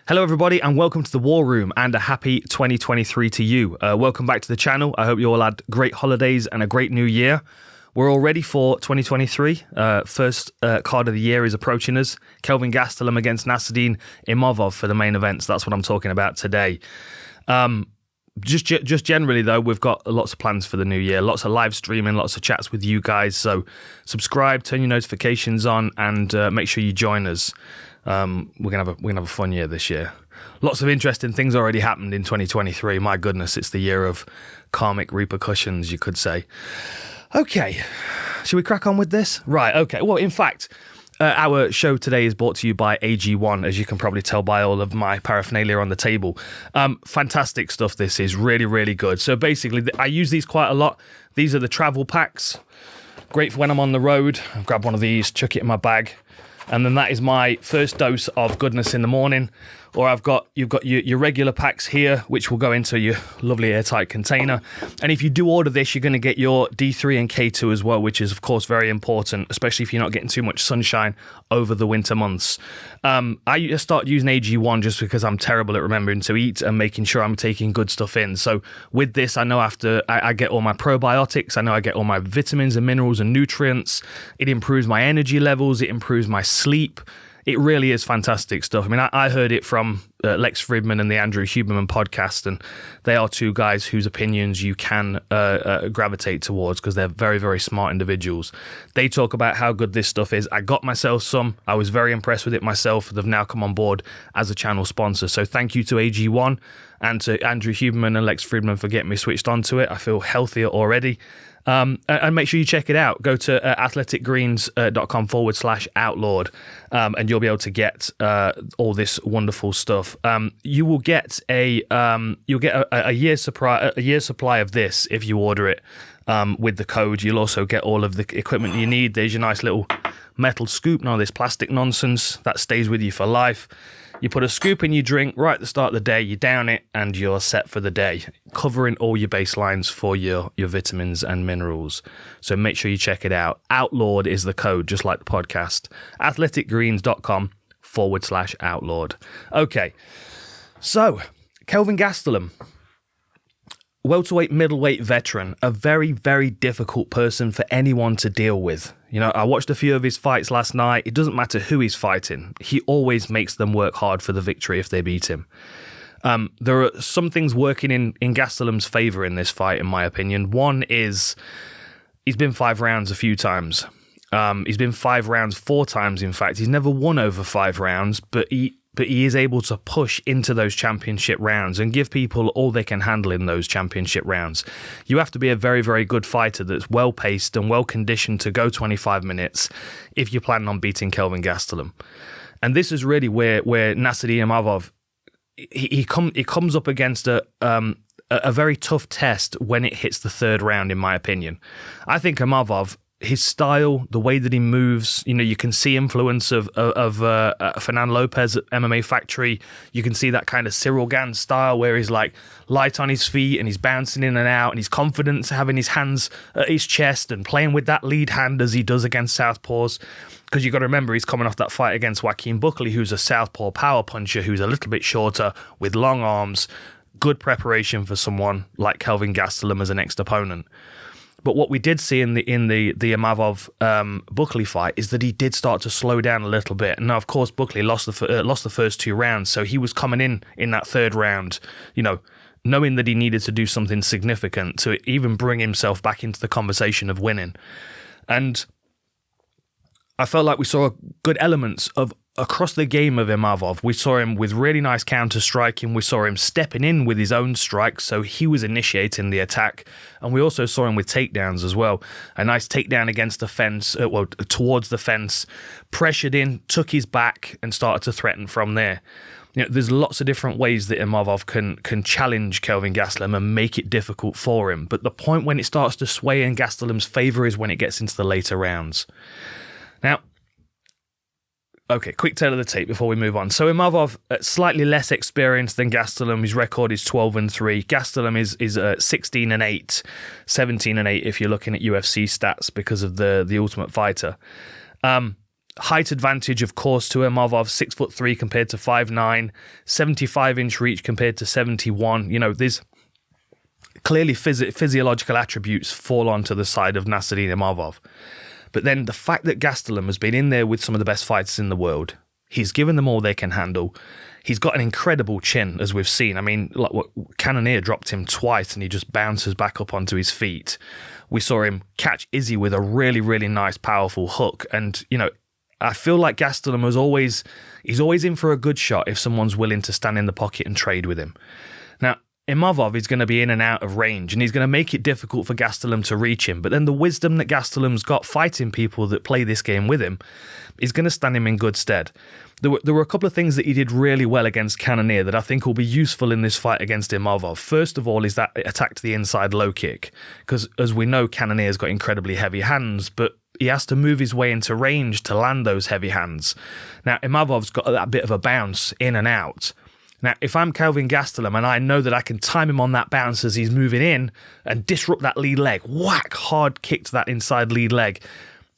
Hello everybody and welcome to the War Room and a happy 2023 to you. Welcome back to the channel. I hope you all had great holidays and a great new year. We're all ready for 2023. First card of the year is approaching us. Kelvin Gastelum against Nassourdine Imavov for the main events. That's what I'm talking about today. Just generally though, we've got lots of plans for the new year. Lots of live streaming, lots of chats with you guys. So subscribe, turn your notifications on and make sure you join us. We're gonna have a fun year this year. Lots of interesting things already happened in 2023. My goodness, it's the year of karmic repercussions, you could say. Okay, should we crack on with this? Right, okay. Well, in fact, our show today is brought to you by AG1, as you can probably tell by all of my paraphernalia on the table. Fantastic stuff this is, really, really good. So basically, I use these quite a lot. These are the travel packs. Great for when I'm on the road. I'll grab one of these, chuck it in my bag. And then that is my first dose of goodness in the morning. Or you've got your regular packs here, which will go into your lovely airtight container. And if you do order this, you're going to get your D3 and K2 as well, which is of course very important, especially if you're not getting too much sunshine over the winter months. I start using AG1 just because I'm terrible at remembering to eat and making sure I'm taking good stuff in. So with this, I know after I get all my probiotics, I know I get all my vitamins and minerals and nutrients. It improves my energy levels. It improves my sleep. It really is fantastic stuff. I mean, I heard it from Lex Fridman and the Andrew Huberman podcast, and they are two guys whose opinions you can gravitate towards because they're very, very smart individuals. They talk about how good this stuff is. I got myself some. I was very impressed with it myself. They've now come on board as a channel sponsor. So thank you to AG1 and to Andrew Huberman and Lex Fridman for getting me switched onto it. I feel healthier already. And make sure you check it out. Go to athleticgreens.com/outlawed and you'll be able to get all this wonderful stuff. You will get a year's supply of this if you order it with the code. You'll also get all of the equipment you need. There's your nice little metal scoop. None of this plastic nonsense that stays with you for life. You put a scoop in your drink right at the start of the day, you down it, and you're set for the day, covering all your baselines for your vitamins and minerals. So make sure you check it out. Outlawed is the code, just like the podcast. athleticgreens.com/outlawed. Okay, so Kelvin Gastelum, welterweight, middleweight veteran, a very, very difficult person for anyone to deal with. You know, I watched a few of his fights last night. It doesn't matter who he's fighting. He always makes them work hard for the victory if they beat him. There are some things working in Gastelum's favour in this fight, in my opinion. One is he's been 5 rounds a few times. He's been 5 rounds 4 times, in fact. He's never won over 5 rounds, but he is able to push into those championship rounds and give people all they can handle in those championship rounds. You have to be a very, very good fighter that's well-paced and well-conditioned to go 25 minutes if you're planning on beating Kelvin Gastelum. And this is really where Nassourdine Imavov, he comes up against a very tough test when it hits the 3rd round, in my opinion. I think Imavov, his style, the way that he moves, you know, you can see influence of Fernando Lopez at MMA Factory. You can see that kind of Cyril Gane style where he's like light on his feet and he's bouncing in and out and he's confident having his hands at his chest and playing with that lead hand as he does against southpaws. Because you've got to remember, he's coming off that fight against Joaquin Buckley, who's a southpaw power puncher, who's a little bit shorter with long arms. Good preparation for someone like Kelvin Gastelum as a next opponent. But what we did see in the Imavov Buckley fight is that he did start to slow down a little bit. Now, of course, Buckley lost the first 2 rounds, so he was coming in that 3rd round, you know, knowing that he needed to do something significant to even bring himself back into the conversation of winning. And I felt like we saw good elements of across the game of Imavov. We saw him with really nice counter striking. We saw him stepping in with his own strikes, so he was initiating the attack. And we also saw him with takedowns as well. A nice takedown against the fence, towards the fence, pressured in, took his back, and started to threaten from there. You know, there's lots of different ways that Imavov can challenge Kelvin Gastelum and make it difficult for him. But the point when it starts to sway in Gastelum's favour is when it gets into the later rounds. Now, okay, quick tail of the tape before we move on. So Imavov, slightly less experienced than Gastelum. His record is 12-3. Gastelum is 16-8, 17-8 if you're looking at UFC stats because of the Ultimate Fighter. Height advantage, of course, to Imavov, 6'3" compared to 5'9", 75-inch reach compared to 71. There's clearly physiological attributes fall onto the side of Nassourdine Imavov. But then the fact that Gastelum has been in there with some of the best fighters in the world, he's given them all they can handle. He's got an incredible chin, as we've seen. I mean, Cannonier dropped him twice and he just bounces back up onto his feet. We saw him catch Izzy with a really, really nice, powerful hook. And, I feel like Gastelum he's always in for a good shot if someone's willing to stand in the pocket and trade with him. Now, Imavov is going to be in and out of range, and he's going to make it difficult for Gastelum to reach him. But then the wisdom that Gastelum's got fighting people that play this game with him is going to stand him in good stead. There were a couple of things that he did really well against Cannonier that I think will be useful in this fight against Imavov. First of all is that attack to the inside low kick, because as we know, Cannonier's got incredibly heavy hands, but he has to move his way into range to land those heavy hands. Now, Imavov's got that bit of a bounce in and out. Now, if I'm Kelvin Gastelum and I know that I can time him on that bounce as he's moving in and disrupt that lead leg, whack, hard kick to that inside lead leg,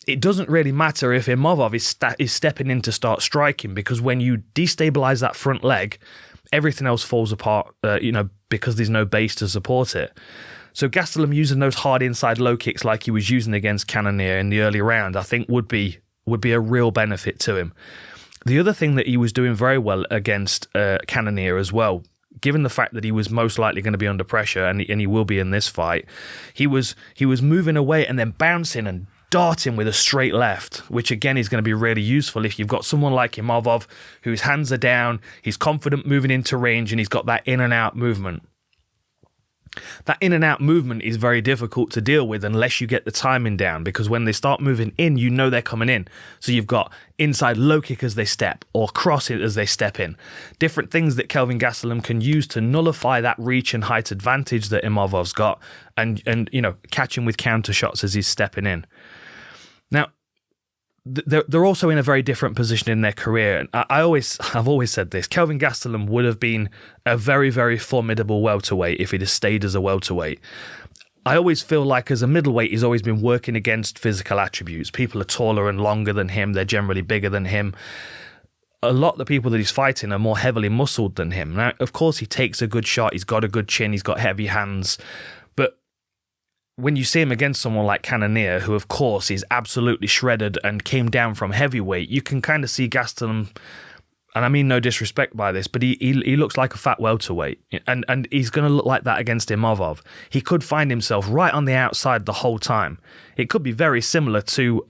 it doesn't really matter if Imavov is stepping in to start striking, because when you destabilize that front leg, everything else falls apart, because there's no base to support it. So Gastelum using those hard inside low kicks like he was using against Cannonier in the early round, I think would be a real benefit to him. The other thing that he was doing very well against Cannonier as well, given the fact that he was most likely going to be under pressure, and he will be in this fight, he was moving away and then bouncing and darting with a straight left, which again is going to be really useful if you've got someone like Imavov whose hands are down, he's confident moving into range, and he's got that in and out movement. That in and out movement is very difficult to deal with unless you get the timing down, because when they start moving in, they're coming in. So you've got inside low kick as they step, or cross it as they step in. Different things that Kelvin Gastelum can use to nullify that reach and height advantage that Imavov's got, and catch him with counter shots as he's stepping in. Now, they're also in a very different position in their career. And I've always said this: Kelvin Gastelum would have been a very, very formidable welterweight if he'd have stayed as a welterweight. I always feel like as a middleweight, he's always been working against physical attributes. People are taller and longer than him. They're generally bigger than him. A lot of the people that he's fighting are more heavily muscled than him. Now, of course, he takes a good shot. He's got a good chin. He's got heavy hands. But when you see him against someone like Cannonier, who of course is absolutely shredded and came down from heavyweight, you can kind of see Gastelum, and I mean no disrespect by this, but he looks like a fat welterweight, and he's going to look like that against Imavov. He could find himself right on the outside the whole time. It could be very similar to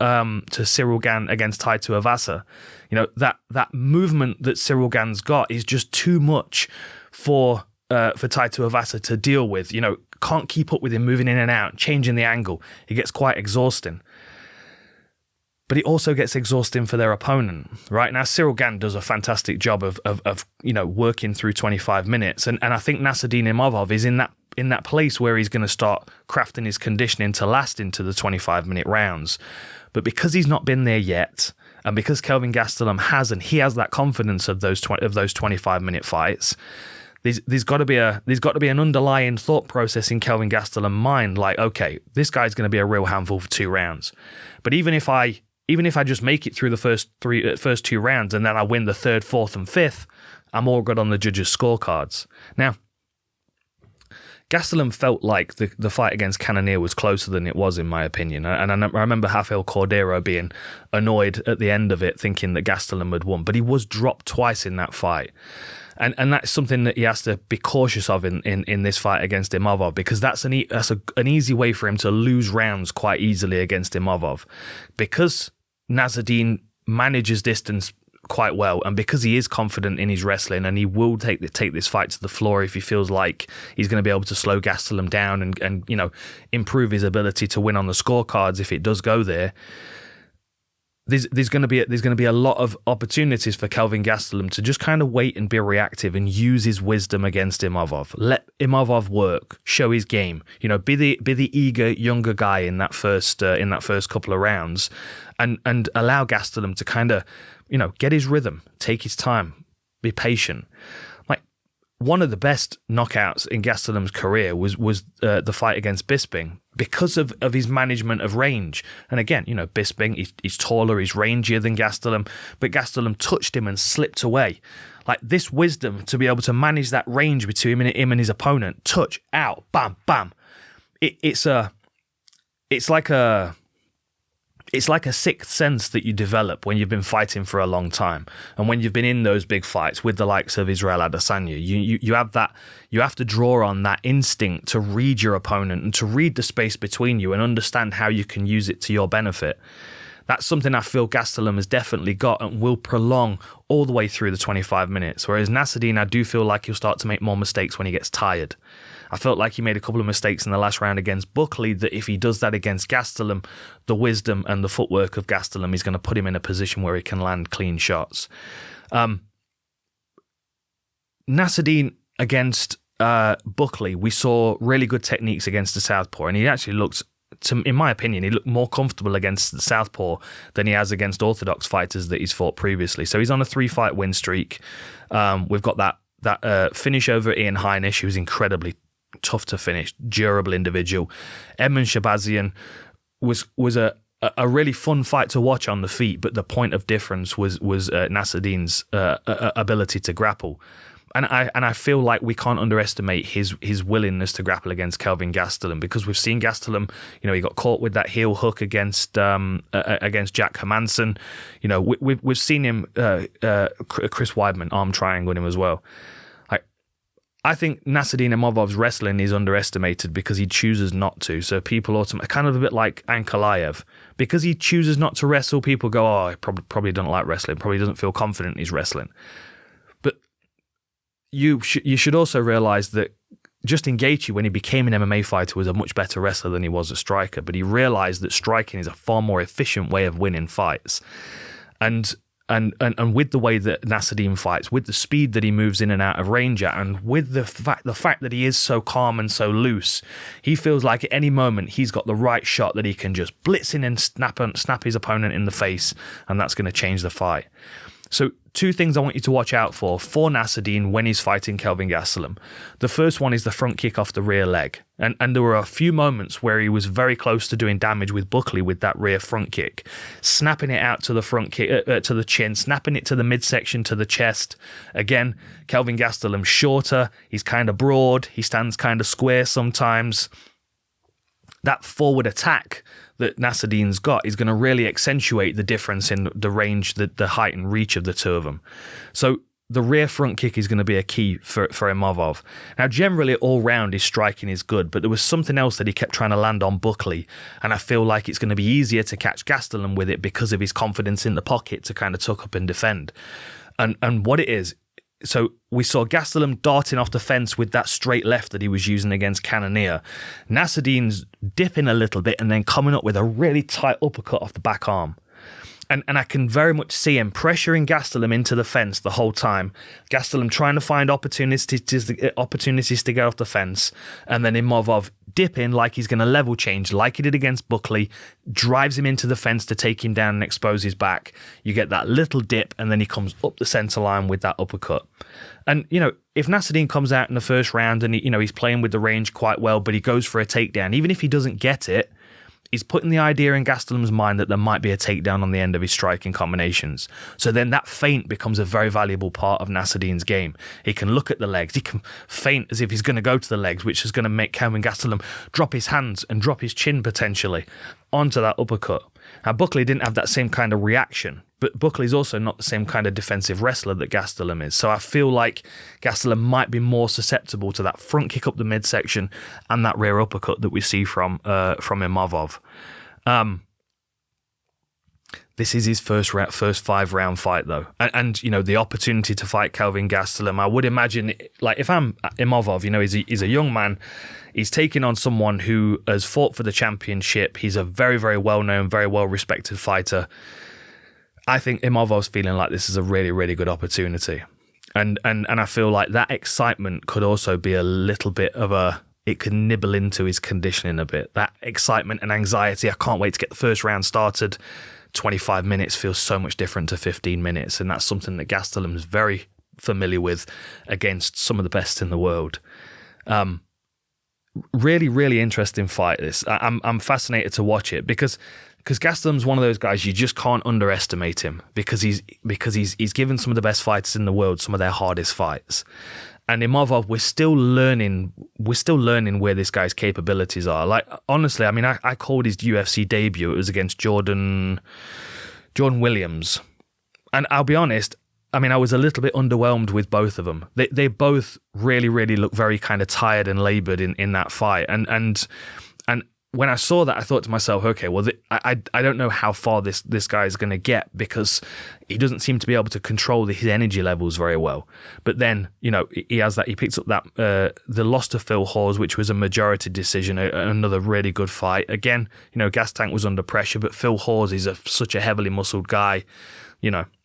Cyril Gane against Tai Tuivasa. That movement that Cyril Gane's got is just too much for Tai Tuivasa to deal with. Can't keep up with him moving in and out, changing the angle. It gets quite exhausting. But it also gets exhausting for their opponent, right? Now, Cyril Gane does a fantastic job of working through 25 minutes. And I think Nassourdine Imavov is in that place where he's going to start crafting his conditioning to last into the 25-minute rounds. But because he's not been there yet, and because Kelvin Gastelum hasn't, he has that confidence of those 25-minute fights. There's got to be an underlying thought process in Kelvin Gastelum's mind, like, okay, this guy's going to be a real handful for 2 rounds. But even if I just make it through the first 2 rounds and then I win the 3rd, 4th, and 5th, I'm all good on the judges' scorecards. Now, Gastelum felt like the fight against Cannonier was closer than it was, in my opinion. And I remember Rafael Cordeiro being annoyed at the end of it, thinking that Gastelum had won. But he was dropped twice in that fight. And that's something that he has to be cautious of in this fight against Imavov, because that's an easy way for him to lose rounds quite easily against Imavov. Because Nassourdine manages distance quite well, and because he is confident in his wrestling, and he will take this fight to the floor if he feels like he's going to be able to slow Gastelum down and improve his ability to win on the scorecards if it does go there. There's going to be a lot of opportunities for Kelvin Gastelum to just kind of wait and be reactive and use his wisdom against Imavov. Let Imavov work, show his game. Be the eager younger guy in that first couple of rounds, and allow Gastelum to kind of get his rhythm, take his time, be patient. Like, one of the best knockouts in Gastelum's career was the fight against Bisping because of his management of range. And again, Bisping, he's taller, he's rangier than Gastelum, but Gastelum touched him and slipped away. Like, this wisdom to be able to manage that range between him and his opponent, touch, out, bam, bam. It's like a sixth sense that you develop when you've been fighting for a long time, and when you've been in those big fights with the likes of Israel Adesanya. You have that. You have to draw on that instinct to read your opponent and to read the space between you and understand how you can use it to your benefit. That's something I feel Gastelum has definitely got and will prolong all the way through the 25 minutes. Whereas Nassourdine, I do feel like he'll start to make more mistakes when he gets tired. I felt like he made a couple of mistakes in the last round against Buckley that if he does that against Gastelum, the wisdom and the footwork of Gastelum is going to put him in a position where he can land clean shots. Nassourdine against Buckley, we saw really good techniques against the southpaw, and he actually looked, in my opinion, he looked more comfortable against the southpaw than he has against orthodox fighters that he's fought previously. So he's on a 3-fight win streak. We've got that finish over Ian Heinisch, who was incredibly tough to finish, durable individual. Edmund Shabazian was a really fun fight to watch on the feet, but the point of difference was Nassourdine's ability to grapple. And I feel like we can't underestimate his willingness to grapple against Kelvin Gastelum, because we've seen Gastelum, he got caught with that heel hook against Jack Hermanson. We've seen him, Chris Weidman arm triangling him as well. I think Nassourdine Imavov's wrestling is underestimated because he chooses not to. So people ultimately, kind of a bit like Ankalaev, because he chooses not to wrestle, people go, oh, he probably doesn't like wrestling, probably doesn't feel confident he's wrestling. But you should also realise that Justin Gaethje, when he became an MMA fighter, was a much better wrestler than he was a striker. But he realised that striking is a far more efficient way of winning fights. And with the way that Nassourdine fights, with the speed that he moves in and out of range at, and with the fact that he is so calm and so loose, he feels like at any moment he's got the right shot that he can just blitz in and snap his opponent in the face, and that's going to change the fight. So 2 things I want you to watch out for Nassourdine when he's fighting Kelvin Gastelum. The first one is the front kick off the rear leg. And there were a few moments where he was very close to doing damage with Buckley with that rear front kick, snapping it out to the front kick, to the chin, snapping it to the midsection, to the chest. Again, Kelvin Gastelum's shorter, he's kind of broad, he stands kind of square sometimes. That forward attack that Nassourdine's got is going to really accentuate the difference in the range, the height and reach of the two of them. So the rear front kick is going to be a key for Imavov. Now, generally, all round his striking is good, but there was something else that he kept trying to land on Buckley, and I feel like it's going to be easier to catch Gastelum with it because of his confidence in the pocket to kind of tuck up and defend. And what it is, so we saw Gastelum darting off the fence with that straight left that he was using against Cannonier. Nassourdine's dipping a little bit and then coming up with a really tight uppercut off the back arm. And I can very much see him pressuring Gastelum into the fence the whole time. Gastelum trying to find opportunities to get off the fence. And then Imavov dipping like he's going to level change, like he did against Buckley, drives him into the fence to take him down and expose his back. You get that little dip, and then he comes up the centre line with that uppercut. And, if Nassourdine comes out in the first round and, he's playing with the range quite well, but he goes for a takedown, even if he doesn't get it, he's putting the idea in Gastelum's mind that there might be a takedown on the end of his striking combinations. So then that feint becomes a very valuable part of Nassourdine's game. He can look at the legs. He can feint as if he's going to go to the legs, which is going to make Kelvin Gastelum drop his hands and drop his chin potentially onto that uppercut. Now, Buckley didn't have that same kind of reaction, but Buckley's also not the same kind of defensive wrestler that Gastelum is. So I feel like Gastelum might be more susceptible to that front kick up the midsection and that rear uppercut that we see from Imavov. This is his first 5-round fight, though. And the opportunity to fight Kelvin Gastelum, I would imagine, like, if I'm Imavov, he's a young man. He's taking on someone who has fought for the championship. He's a very, very well-known, very well-respected fighter. I think Imavov's feeling like this is a really, really good opportunity. And I feel like that excitement could also be a little bit of it could nibble into his conditioning a bit. That excitement and anxiety, I can't wait to get the first round started. 25 minutes feels so much different to 15 minutes. And that's something that Gastelum is very, familiar with against some of the best in the world. Really, really interesting fight. This I'm fascinated to watch it because Gastelum's one of those guys you just can't underestimate him because he's given some of the best fighters in the world some of their hardest fights. And Imavov, we're still learning where this guy's capabilities are. Like, honestly, I mean, I called his UFC debut. It was against Jordan Williams. And I'll be honest, I mean, I was a little bit underwhelmed with both of them. They both really, really look very kind of tired and laboured in that fight. And when I saw that, I thought to myself, okay, well, I don't know how far this guy is going to get because he doesn't seem to be able to control his energy levels very well. But then, he picks up that the loss to Phil Hawes, which was a majority decision, another really good fight. Again, Gastank was under pressure, but Phil Hawes is such a heavily muscled guy.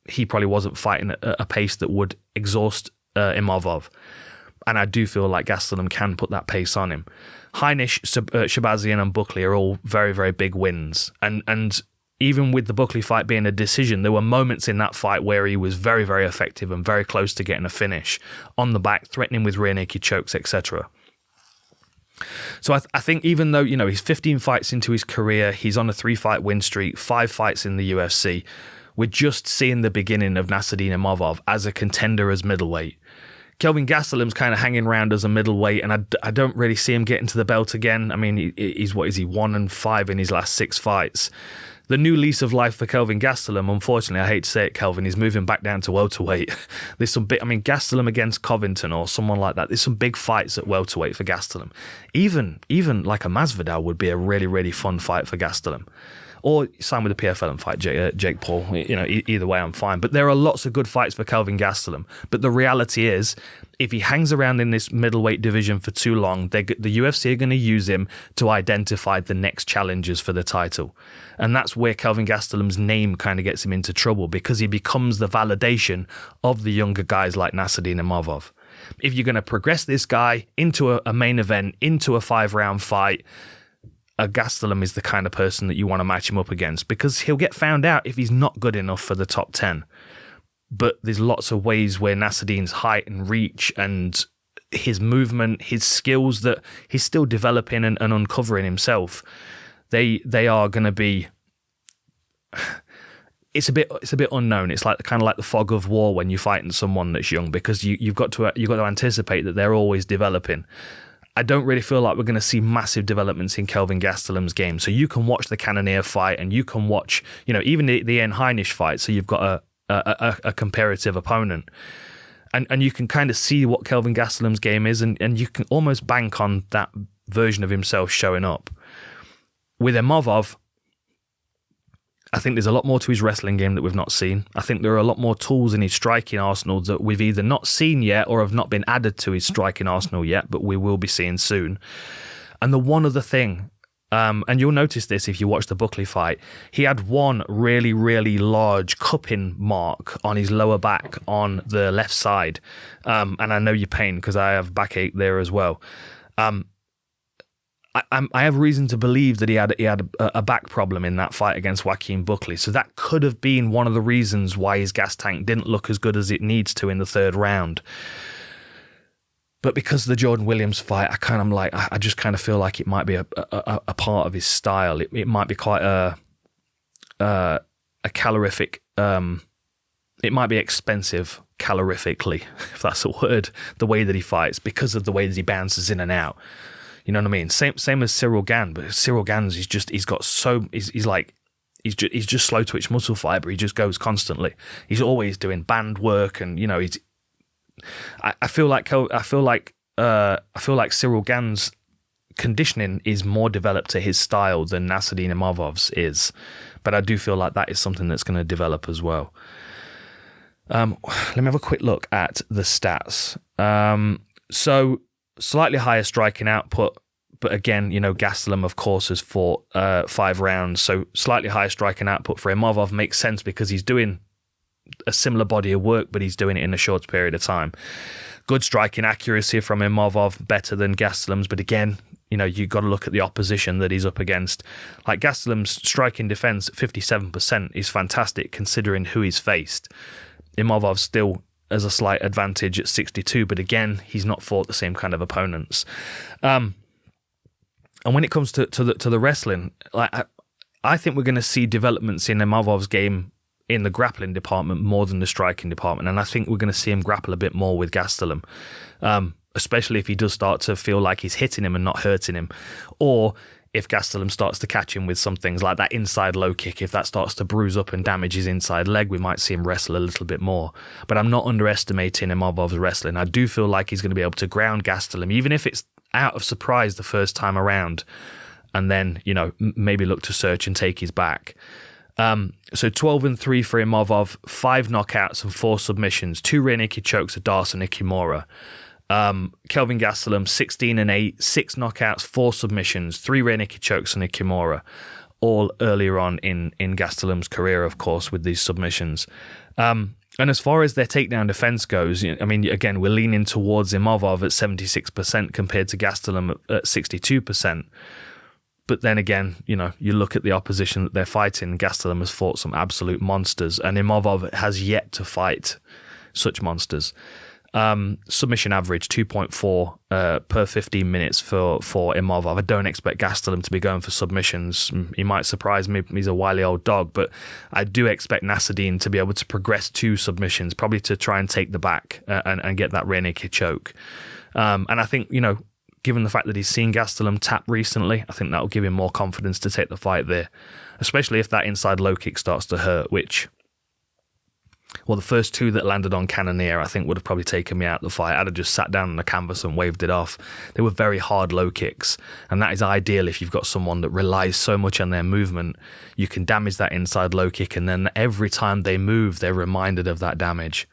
He probably wasn't fighting at a pace that would exhaust Imavov. And I do feel like Gastelum can put that pace on him. Heinisch, Shabazian and Buckley are all very, very big wins. And even with the Buckley fight being a decision, there were moments in that fight where he was very, very effective and very close to getting a finish on the back, threatening with rear naked chokes, etc. So I think even though, he's 15 fights into his career, he's on a 3-fight win streak, 5 fights in the UFC, we're just seeing the beginning of Nassourdine Imavov as a contender as middleweight. Kelvin Gastelum's kind of hanging around as a middleweight, and I don't really see him getting to the belt again. I mean, he's 1-5 in his last 6 fights. The new lease of life for Kelvin Gastelum, unfortunately, I hate to say it, Kelvin, he's moving back down to welterweight. There's some big, Gastelum against Covington or someone like that. There's some big fights at welterweight for Gastelum. Even like a Masvidal would be a really, really fun fight for Gastelum. Or sign with the PFL and fight Jake Paul. Either way, I'm fine. But there are lots of good fights for Kelvin Gastelum. But the reality is, if he hangs around in this middleweight division for too long, the UFC are going to use him to identify the next challengers for the title. And that's where Kelvin Gastelum's name kind of gets him into trouble because he becomes the validation of the younger guys like Nassourdine Imavov. If you're going to progress this guy into a main event, into a 5-round fight, a Gastelum is the kind of person that you want to match him up against because he'll get found out if he's not good enough for the top 10. But there's lots of ways where Nassourdine's height and reach and his movement, his skills that he's still developing and uncovering himself, they are going to be... It's a bit unknown. It's kind of like the fog of war when you're fighting someone that's young because you've got to anticipate that they're always developing. I don't really feel like we're going to see massive developments in Kelvin Gastelum's game. So you can watch the Cannonier fight and you can watch, even the Ian Heinisch fight. So you've got a comparative opponent. And you can kind of see what Kelvin Gastelum's game is and you can almost bank on that version of himself showing up. With Imavov, I think there's a lot more to his wrestling game that we've not seen. I think there are a lot more tools in his striking arsenal that we've either not seen yet or have not been added to his striking arsenal yet, but we will be seeing soon. And the one other thing, and you'll notice this if you watch the Buckley fight, he had one really, really large cupping mark on his lower back on the left side. And I know your pain because I have backache there as well. I have reason to believe that he had a back problem in that fight against Joaquin Buckley. So that could have been one of the reasons why his gas tank didn't look as good as it needs to in the 3rd round. But because of the Jordan Williams fight, I just kind of feel like it might be a part of his style. It might be quite a calorific. It might be expensive calorifically, if that's a word. The way that he fights because of the way that he bounces in and out. You know what I mean? Same as Cyril Gane, but Cyril Gane's he's just slow twitch muscle fiber. He just goes constantly. He's always doing band work, and I feel like Cyril Gane's conditioning is more developed to his style than Nassourdine Imavov's is, but I do feel like that is something that's going to develop as well. Let me have a quick look at the stats. So. Slightly higher striking output, but again, Gastelum, of course, has fought 5 rounds, so slightly higher striking output for Imavov makes sense because he's doing a similar body of work, but he's doing it in a short period of time. Good striking accuracy from Imavov, better than Gastelum's, but again, you've got to look at the opposition that he's up against. Like Gastelum's striking defense at 57% is fantastic considering who he's faced. Imavov's still as a slight advantage at 62, but again, he's not fought the same kind of opponents. And when it comes to the wrestling, like I think we're going to see developments in Imavov's game in the grappling department more than the striking department, and I think we're going to see him grapple a bit more with Gastelum, especially if he does start to feel like he's hitting him and not hurting him, or if Gastelum starts to catch him with some things like that inside low kick. If that starts to bruise up and damage his inside leg, we might see him wrestle a little bit more. But I'm not underestimating Imavov's wrestling. I do feel like he's going to be able to ground Gastelum, even if it's out of surprise the first time around, and then, you know, maybe look to search and take his back. So 12-3 for Imavov, 5 knockouts and 4 submissions, 2 rear naked chokes, a Darson Ikimura. Kelvin Gastelum, 16-8, 6 knockouts, 4 submissions, 3 rear naked chokes and a Kimura, all earlier on in Gastelum's career, of course, with these submissions. And as far as their takedown defense goes, I mean, again, we're leaning towards Imavov at 76% compared to Gastelum at 62%. But then again, you know, you look at the opposition that they're fighting, Gastelum has fought some absolute monsters, and Imavov has yet to fight such monsters. Submission average 2.4 per 15 minutes for Imavov. I don't expect Gastelum to be going for submissions. He might surprise me. He's a wily old dog, but I do expect Nassourdine to be able to progress to submissions, probably to try and take the back and get that rear naked choke. And I think, you know, given the fact that he's seen Gastelum tap recently, I think that will give him more confidence to take the fight there, especially if that inside low kick starts to hurt, which... Well, the first 2 that landed on Cannonier, I think, would have probably taken me out of the fight. I'd have just sat down on the canvas and waved it off. They were very hard low kicks, and that is ideal if you've got someone that relies so much on their movement. You can damage that inside low kick, and then every time they move, they're reminded of that damage.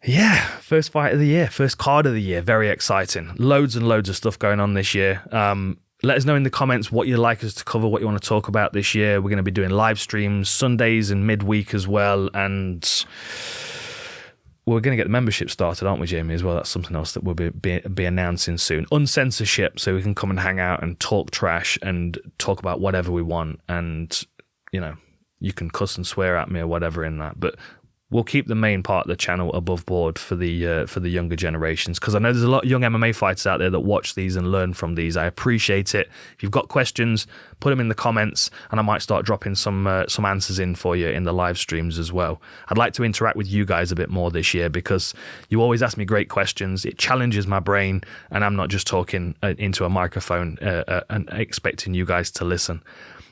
Yeah, first fight of the year, first card of the year. Very exciting. Loads and loads of stuff going on this year. Let us know in the comments what you'd like us to cover, what you want to talk about this year. We're going to be doing live streams, Sundays and midweek as well. And we're going to get the membership started, aren't we, Jamie, as well? That's something else that we'll be announcing soon. Uncensorship, so we can come and hang out and talk trash and talk about whatever we want. And, you know, you can cuss and swear at me or whatever in that. But we'll keep the main part of the channel above board for the younger generations, because I know there's a lot of young MMA fighters out there that watch these and learn from these. I appreciate it. If you've got questions, put them in the comments, and I might start dropping some answers in for you in the live streams as well. I'd like to interact with you guys a bit more this year, because you always ask me great questions. It challenges my brain, and I'm not just talking into a microphone and expecting you guys to listen.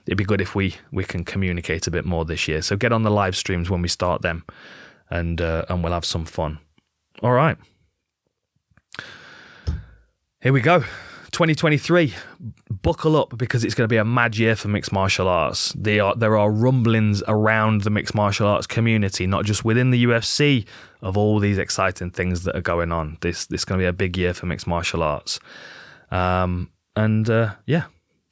It'd be good if we can communicate a bit more this year. So get on the live streams when we start them, and we'll have some fun. All right. Here we go. 2023. Buckle up, because it's going to be a mad year for mixed martial arts. There are rumblings around the mixed martial arts community, not just within the UFC, of all these exciting things that are going on. This is going to be a big year for mixed martial arts. Yeah.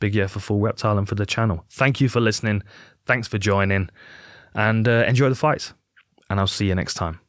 Big year for Full Reptile and for the channel. Thank you for listening. Thanks for joining. And enjoy the fights. And I'll see you next time.